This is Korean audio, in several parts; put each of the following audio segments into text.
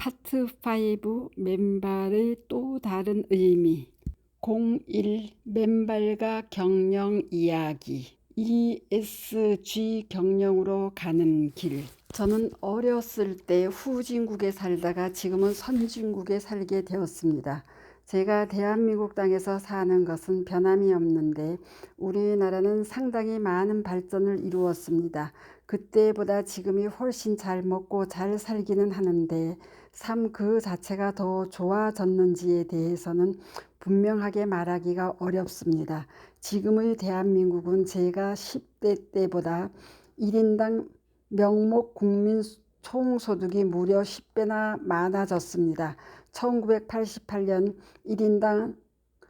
파트 5 맨발의 또 다른 의미 01 맨발과 경영 이야기 ESG 경영으로 가는 길. 저는 어렸을 때 후진국에 살다가 지금은 선진국에 살게 되었습니다. 제가 대한민국 땅에서 사는 것은 변함이 없는데 우리나라는 상당히 많은 발전을 이루었습니다. 그때보다 지금이 훨씬 잘 먹고 잘 살기는 하는데 삶 그 자체가 더 좋아졌는지에 대해서는 분명하게 말하기가 어렵습니다. 지금의 대한민국은 제가 10대 때보다 1인당 명목 국민 총소득이 무려 10배나 많아졌습니다. 1988년 1인당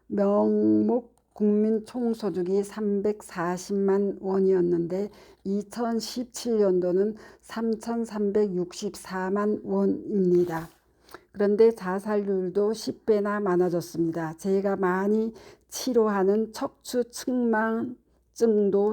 명목 국민 총소득이 340만 원이었는데 2017년도는 3,364만 원입니다. 그런데 자살률도 10배나 많아졌습니다. 제가 많이 치료하는 척추측만증도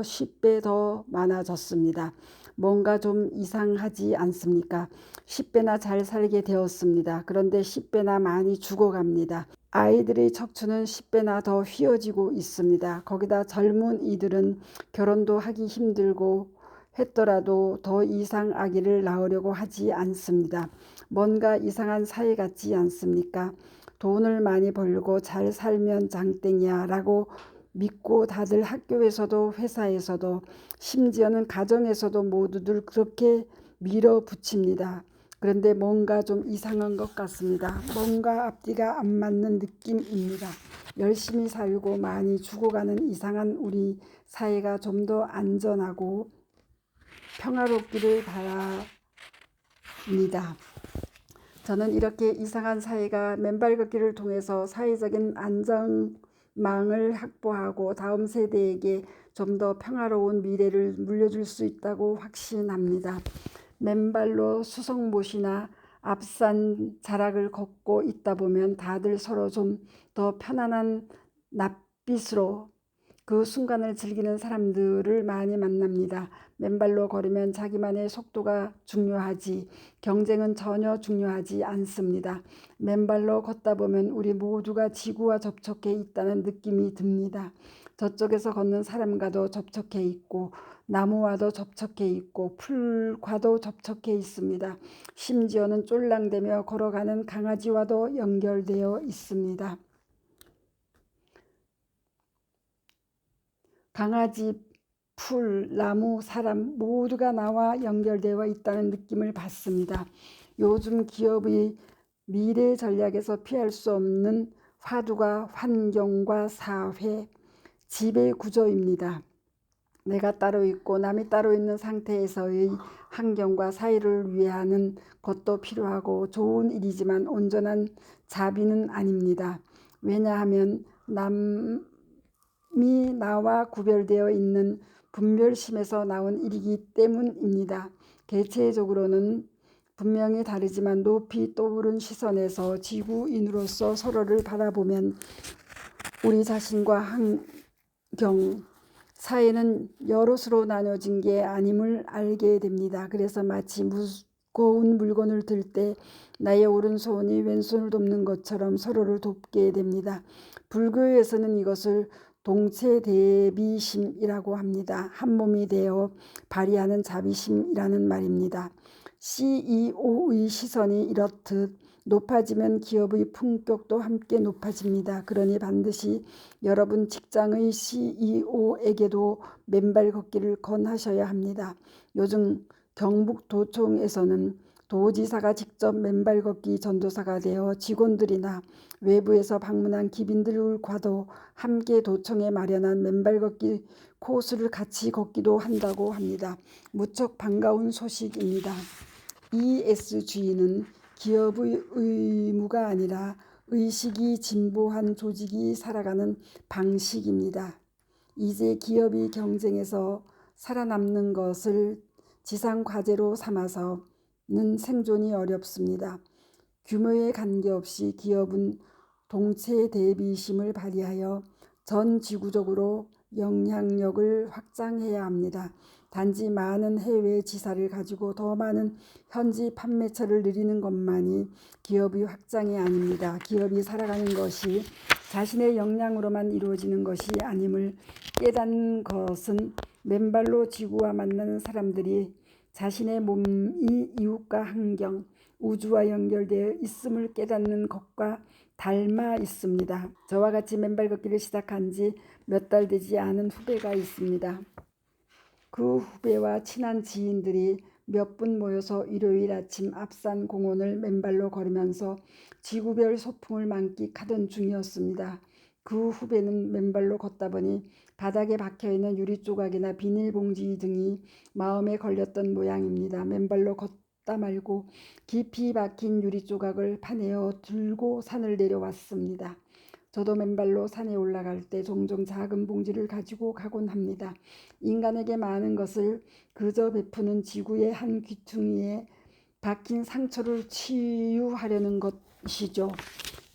10배 더 많아졌습니다. 뭔가 좀 이상하지 않습니까? 10배나 잘 살게 되었습니다. 그런데 10배나 많이 죽어갑니다. 아이들의 척추는 10배나 더 휘어지고 있습니다. 거기다 젊은 이들은 결혼도 하기 힘들고 했더라도 더 이상 아기를 낳으려고 하지 않습니다. 뭔가 이상한 사회 같지 않습니까? 돈을 많이 벌고 잘 살면 장땡이야 라고 믿고 다들 학교에서도 회사에서도 심지어는 가정에서도 모두들 그렇게 밀어붙입니다. 그런데 뭔가 좀 이상한 것 같습니다. 뭔가 앞뒤가 안 맞는 느낌입니다. 열심히 살고 많이 죽어가는 이상한 우리 사회가 좀 더 안전하고 평화롭기를 바랍니다. 저는 이렇게 이상한 사회가 맨발 걷기를 통해서 사회적인 안정망을 확보하고 다음 세대에게 좀 더 평화로운 미래를 물려줄 수 있다고 확신합니다. 맨발로 수성못이나 앞산 자락을 걷고 있다 보면 다들 서로 좀 더 편안한 낯빛으로 그 순간을 즐기는 사람들을 많이 만납니다. 맨발로 걸으면 자기만의 속도가 중요하지 경쟁은 전혀 중요하지 않습니다. 맨발로 걷다 보면 우리 모두가 지구와 접촉해 있다는 느낌이 듭니다. 저쪽에서 걷는 사람과도 접촉해 있고 나무와도 접촉해 있고 풀과도 접촉해 있습니다. 심지어는 쫄랑대며 걸어가는 강아지와도 연결되어 있습니다. 강아지, 풀, 나무, 사람 모두가 나와 연결되어 있다는 느낌을 받습니다. 요즘 기업의 미래 전략에서 피할 수 없는 화두가 환경과 사회, 지배 구조입니다. 내가 따로 있고 남이 따로 있는 상태에서의 환경과 사회를 위하는 것도 필요하고 좋은 일이지만 온전한 자비는 아닙니다. 왜냐하면 남이 나와 구별되어 있는 분별심에서 나온 일이기 때문입니다. 개체적으로는 분명히 다르지만 높이 떠오른 시선에서 지구인으로서 서로를 바라보면 우리 자신과 환경, 사회는 여럿으로 나눠진 게 아님을 알게 됩니다. 그래서 마치 무거운 물건을 들 때 나의 오른손이 왼손을 돕는 것처럼 서로를 돕게 됩니다. 불교에서는 이것을 동체대비심이라고 합니다. 한 몸이 되어 발휘하는 자비심이라는 말입니다. CEO의 시선이 이렇듯 높아지면 기업의 품격도 함께 높아집니다. 그러니 반드시 여러분 직장의 CEO에게도 맨발 걷기를 권하셔야 합니다. 요즘 경북도청에서는 도지사가 직접 맨발 걷기 전도사가 되어 직원들이나 외부에서 방문한 기빈들과도 함께 도청에 마련한 맨발 걷기 코스를 같이 걷기도 한다고 합니다. 무척 반가운 소식입니다. ESG는 기업의 의무가 아니라 의식이 진보한 조직이 살아가는 방식입니다. 이제 기업이 경쟁에서 살아남는 것을 지상과제로 삼아서는 생존이 어렵습니다. 규모에 관계없이 기업은 동체대비심을 발휘하여 전 지구적으로 영향력을 확장해야 합니다. 단지 많은 해외 지사를 가지고 더 많은 현지 판매처를 늘리는 것만이 기업의 확장이 아닙니다. 기업이 살아가는 것이 자신의 역량으로만 이루어지는 것이 아님을 깨닫는 것은 맨발로 지구와 만나는 사람들이 자신의 몸이 이웃과 환경, 우주와 연결되어 있음을 깨닫는 것과 닮아 있습니다. 저와 같이 맨발 걷기를 시작한 지 몇 달 되지 않은 후배가 있습니다. 그 후배와 친한 지인들이 몇 분 모여서 일요일 아침 앞산 공원을 맨발로 걸으면서 지구별 소풍을 만끽하던 중이었습니다. 그 후배는 맨발로 걷다 보니 바닥에 박혀있는 유리 조각이나 비닐봉지 등이 마음에 걸렸던 모양입니다. 맨발로 걷다 말고 깊이 박힌 유리 조각을 파내어 들고 산을 내려왔습니다. 저도 맨발로 산에 올라갈 때 종종 작은 봉지를 가지고 가곤 합니다. 인간에게 많은 것을 그저 베푸는 지구의 한 귀퉁이에 박힌 상처를 치유하려는 것이죠.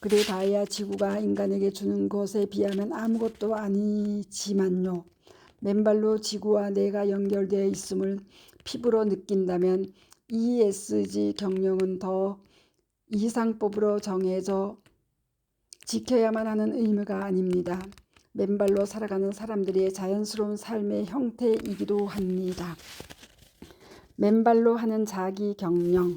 그래봐야 지구가 인간에게 주는 것에 비하면 아무것도 아니지만요. 맨발로 지구와 내가 연결되어 있음을 피부로 느낀다면 ESG 경영은 더 이상법으로 정해져 지켜야만 하는 의무가 아닙니다. 맨발로 살아가는 사람들의 자연스러운 삶의 형태이기도 합니다. 맨발로 하는 자기 경영.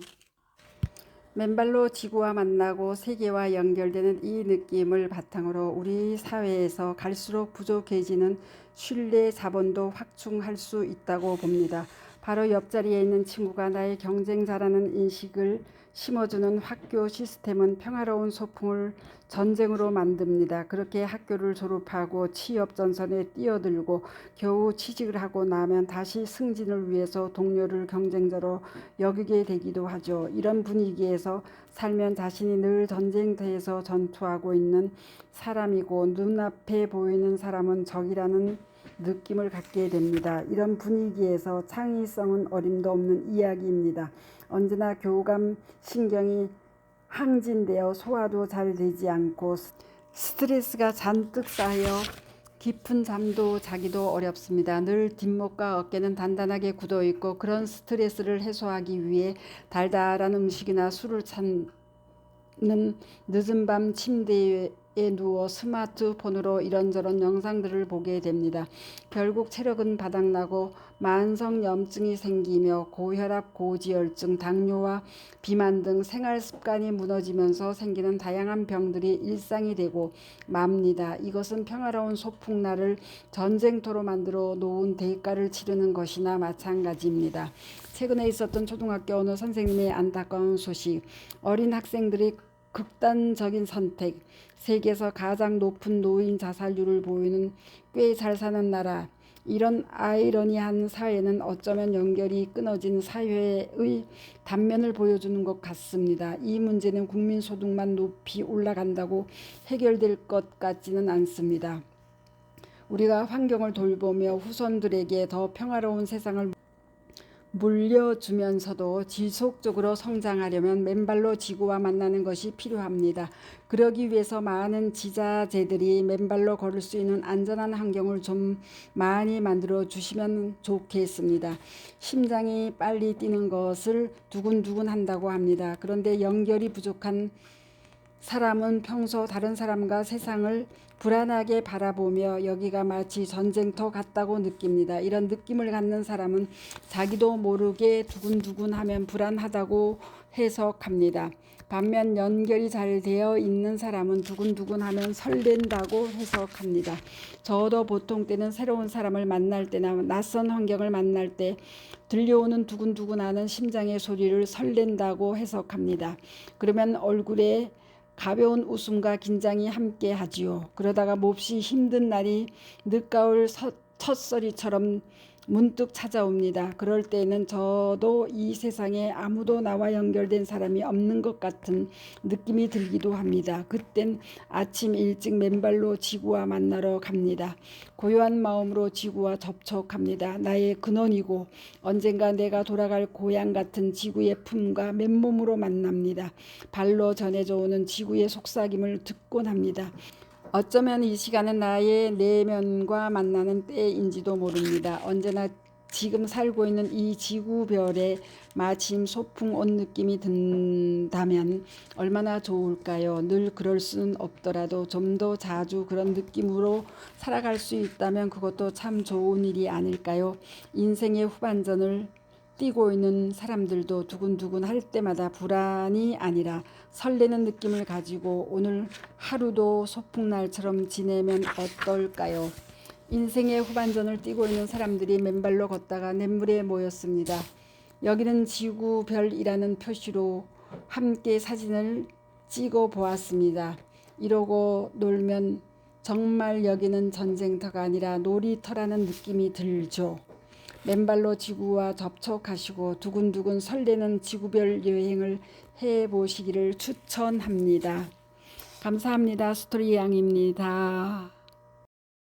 맨발로 지구와 만나고 세계와 연결되는 이 느낌을 바탕으로 우리 사회에서 갈수록 부족해지는 신뢰 자본도 확충할 수 있다고 봅니다. 바로 옆자리에 있는 친구가 나의 경쟁자라는 인식을 심어주는 학교 시스템은 평화로운 소풍을 전쟁으로 만듭니다. 그렇게 학교를 졸업하고 취업 전선에 뛰어들고 겨우 취직을 하고 나면 다시 승진을 위해서 동료를 경쟁자로 여기게 되기도 하죠. 이런 분위기에서 살면 자신이 늘 전쟁터에서 전투하고 있는 사람이고 눈앞에 보이는 사람은 적이라는 느낌을 갖게 됩니다. 이런 분위기에서 창의성은 어림도 없는 이야기입니다. 언제나 교감 신경이 항진되어 소화도 잘 되지 않고 스트레스가 잔뜩 쌓여 깊은 잠도 자기도 어렵습니다. 늘 뒷목과 어깨는 단단하게 굳어있고 그런 스트레스를 해소하기 위해 달달한 음식이나 술을 찾는 늦은 밤 침대에 누워 스마트폰으로 이런저런 영상들을 보게 됩니다. 결국 체력은 바닥나고 만성염증이 생기며 고혈압, 고지혈증, 당뇨와 비만 등 생활습관이 무너지면서 생기는 다양한 병들이 일상이 되고 맙니다. 이것은 평화로운 소풍날을 전쟁터로 만들어 놓은 대가를 치르는 것이나 마찬가지입니다. 최근에 있었던 초등학교 어느 선생님의 안타까운 소식. 어린 학생들이 극단적인 선택, 세계에서 가장 높은 노인 자살률을 보이는 꽤 잘 사는 나라, 이런 아이러니한 사회는 어쩌면 연결이 끊어진 사회의 단면을 보여주는 것 같습니다. 이 문제는 국민소득만 높이 올라간다고 해결될 것 같지는 않습니다. 우리가 환경을 돌보며 후손들에게 더 평화로운 세상을 물려주면서도 지속적으로 성장하려면 맨발로 지구와 만나는 것이 필요합니다. 그러기 위해서 많은 지자체들이 맨발로 걸을 수 있는 안전한 환경을 좀 많이 만들어 주시면 좋겠습니다. 심장이 빨리 뛰는 것을 두근두근 한다고 합니다. 그런데 연결이 부족한 사람은 평소 다른 사람과 세상을 불안하게 바라보며 여기가 마치 전쟁터 같다고 느낍니다. 이런 느낌을 갖는 사람은 자기도 모르게 두근두근하면 불안하다고 해석합니다. 반면 연결이 잘 되어 있는 사람은 두근두근하면 설렌다고 해석합니다. 저도 보통 때는 새로운 사람을 만날 때나 낯선 환경을 만날 때 들려오는 두근두근하는 심장의 소리를 설렌다고 해석합니다. 그러면 얼굴에 가벼운 웃음과 긴장이 함께 하지요. 그러다가 몹시 힘든 날이 늦가을 첫서리처럼 문득 찾아옵니다. 그럴 때는 저도 이 세상에 아무도 나와 연결된 사람이 없는 것 같은 느낌이 들기도 합니다. 그땐 아침 일찍 맨발로 지구와 만나러 갑니다. 고요한 마음으로 지구와 접촉합니다. 나의 근원이고 언젠가 내가 돌아갈 고향 같은 지구의 품과 맨몸으로 만납니다. 발로 전해져 오는 지구의 속삭임을 듣곤 합니다. 어쩌면 이 시간은 나의 내면과 만나는 때인지도 모릅니다. 언제나 지금 살고 있는 이 지구별에 마침 소풍 온 느낌이 든다면 얼마나 좋을까요? 늘 그럴 수는 없더라도 좀 더 자주 그런 느낌으로 살아갈 수 있다면 그것도 참 좋은 일이 아닐까요? 인생의 후반전을 뛰고 있는 사람들도 두근두근 할 때마다 불안이 아니라 설레는 느낌을 가지고 오늘 하루도 소풍날처럼 지내면 어떨까요? 인생의 후반전을 뛰고 있는 사람들이 맨발로 걷다가 냇물에 모였습니다. 여기는 지구별이라는 표시로 함께 사진을 찍어 보았습니다. 이러고 놀면 정말 여기는 전쟁터가 아니라 놀이터라는 느낌이 들죠. 맨발로 지구와 접촉하시고 두근두근 설레는 지구별 여행을 해보시기를 추천합니다. 감사합니다. 스토리 양입니다.